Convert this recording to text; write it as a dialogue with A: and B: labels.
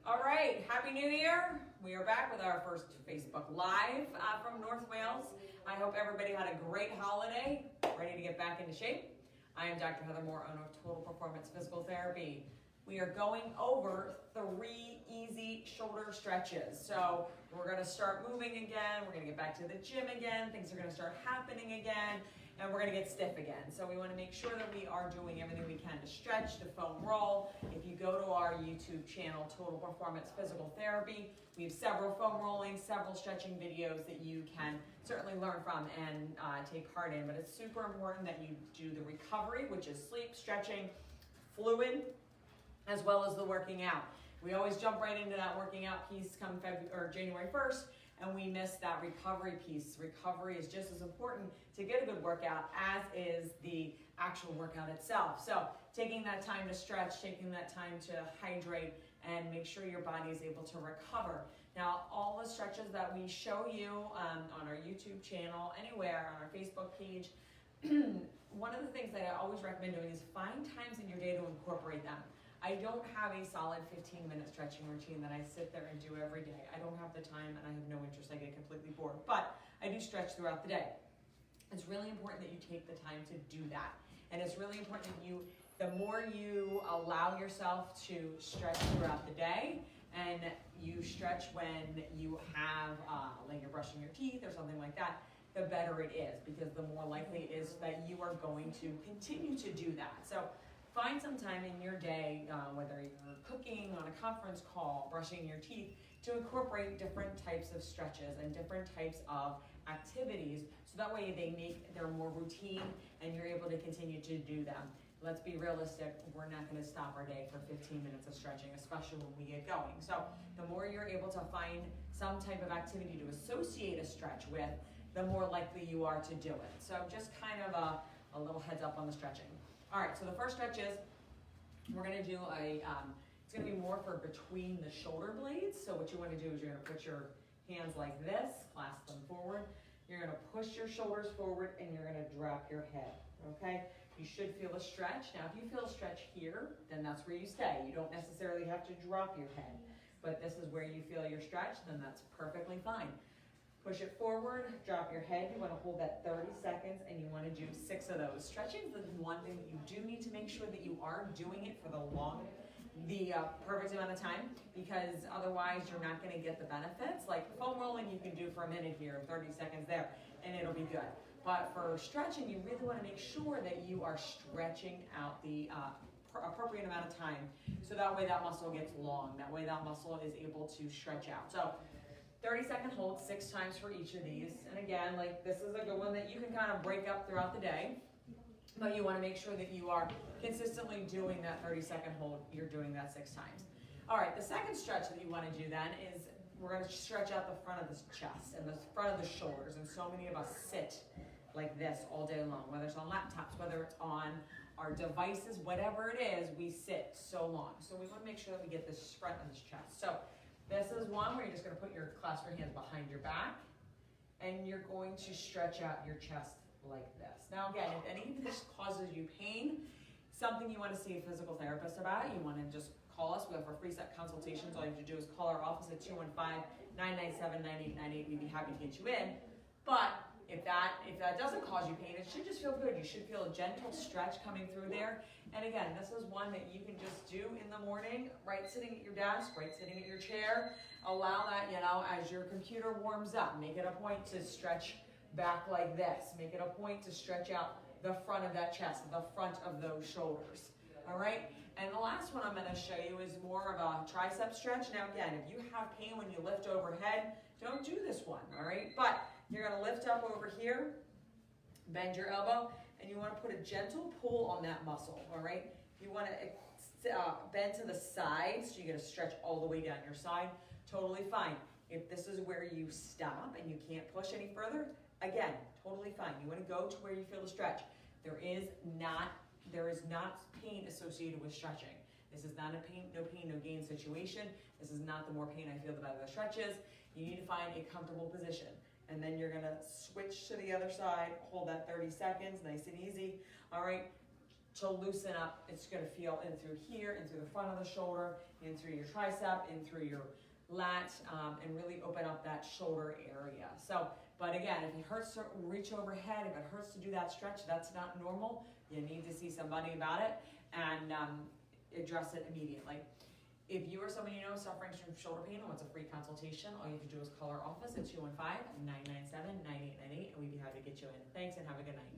A: All right, Happy New Year. We are back with our first Facebook Live from North Wales. I hope everybody had a great holiday, ready to get back into shape. I am Dr. Heather Moore, owner of Total Performance Physical Therapy. We are going over 3 easy shoulder stretches. So we're gonna start moving again, we're gonna get back to the gym again, things are gonna start happening again, and we're gonna get stiff again. So we wanna make sure that we are doing everything we can to stretch, to foam roll. If you go to our YouTube channel, Total Performance Physical Therapy, we have several foam rolling, several stretching videos that you can certainly learn from and take part in. But it's super important that you do the recovery, which is sleep, stretching, fluid, as well as the working out. We always jump right into that working out piece come January 1st, and we miss that recovery piece. Recovery is just as important to get a good workout as is the actual workout itself. So taking that time to stretch, taking that time to hydrate, and make sure your body is able to recover. Now, all the stretches that we show you on our YouTube channel, anywhere, on our Facebook page, one of the things that I always recommend doing is find times in your day to incorporate them. I don't have a solid 15-minute stretching routine that I sit there and do every day. I don't have the time and I have no interest. I get completely bored, but I do stretch throughout the day. It's really important that you take the time to do that. And it's really important that the more you allow yourself to stretch throughout the day, and you stretch when you have, like you're brushing your teeth or something like that, the better it is, because the more likely it is that you are going to continue to do that. So find some time in your day, whether you're cooking, on a conference call, brushing your teeth, to incorporate different types of stretches and different types of activities, so that way they're more routine and you're able to continue to do them. Let's be realistic, we're not going to stop our day for 15 minutes of stretching, especially when we get going. So the more you're able to find some type of activity to associate a stretch with, the more likely you are to do it. So just kind of a little heads up on the stretching. All right, so the first stretch is, we're gonna do it's gonna be more for between the shoulder blades. So what you wanna do is you're gonna put your hands like this, clasp them forward. You're gonna push your shoulders forward and you're gonna drop your head, okay? You should feel a stretch. Now, if you feel a stretch here, then that's where you stay. You don't necessarily have to drop your head, but this is where you feel your stretch, then that's perfectly fine. Push it forward, drop your head. You want to hold that 30 seconds and you want to do 6 of those. Stretching is the one thing that you do need to make sure that you are doing it for the perfect amount of time, because otherwise you're not going to get the benefits. Like foam rolling you can do for a minute here, 30 seconds there, and it'll be good. But for stretching, you really want to make sure that you are stretching out the appropriate amount of time, so that way that muscle gets long. That way that muscle is able to stretch out. So 30-second hold 6 times for each of these. And again, like this is a good one that you can kind of break up throughout the day, but you want to make sure that you are consistently doing that 30-second hold. You're doing that 6 times. All right, the second stretch that you want to do then is we're going to stretch out the front of the chest and the front of the shoulders. And so many of us sit like this all day long, whether it's on laptops, whether it's on our devices, whatever it is, we sit so long. So we want to make sure that we get this front of this chest. So this is one where you're just going to clasp your hands behind your back, and you're going to stretch out your chest like this. Now again, if any of this causes you pain, something you want to see a physical therapist about, you want to just call us. We have our free set consultations. All you have to do is call our office at 215-997-9898. We'd be happy to get you in. But if that doesn't cause you pain, it should just feel good. You should feel a gentle stretch coming through there. And again, this is one that you can just do in the morning, right sitting at your desk, right sitting at your chair. Allow that, as your computer warms up, make it a point to stretch back like this. Make it a point to stretch out the front of that chest, the front of those shoulders. All right, and the last one I'm going to show you is more of a tricep stretch. Now again, if you have pain when you lift overhead, don't do this one, all right? But you're going to lift up over here, bend your elbow, and you want to put a gentle pull on that muscle, all right? You want to bend to the side, so you're going to stretch all the way down your side. Totally fine. If this is where you stop and you can't push any further, again, totally fine. You want to go to where you feel the stretch. There is not pain associated with stretching. This is not a no pain, no gain situation. This is not the more pain I feel, the better the stretch is. You need to find a comfortable position. And then you're gonna switch to the other side, hold that 30 seconds, nice and easy. All right, to loosen up. It's gonna feel in through here, in through the front of the shoulder, in through your tricep, in through your lat, and really open up that shoulder area. So, but again, if it hurts to reach overhead, if it hurts to do that stretch, that's not normal. You need to see somebody about it and address it immediately. If you or someone you know suffering from shoulder pain and wants a free consultation, all you have to do is call our office at 215-997-9898, and we'd be happy to get you in. Thanks and have a good night.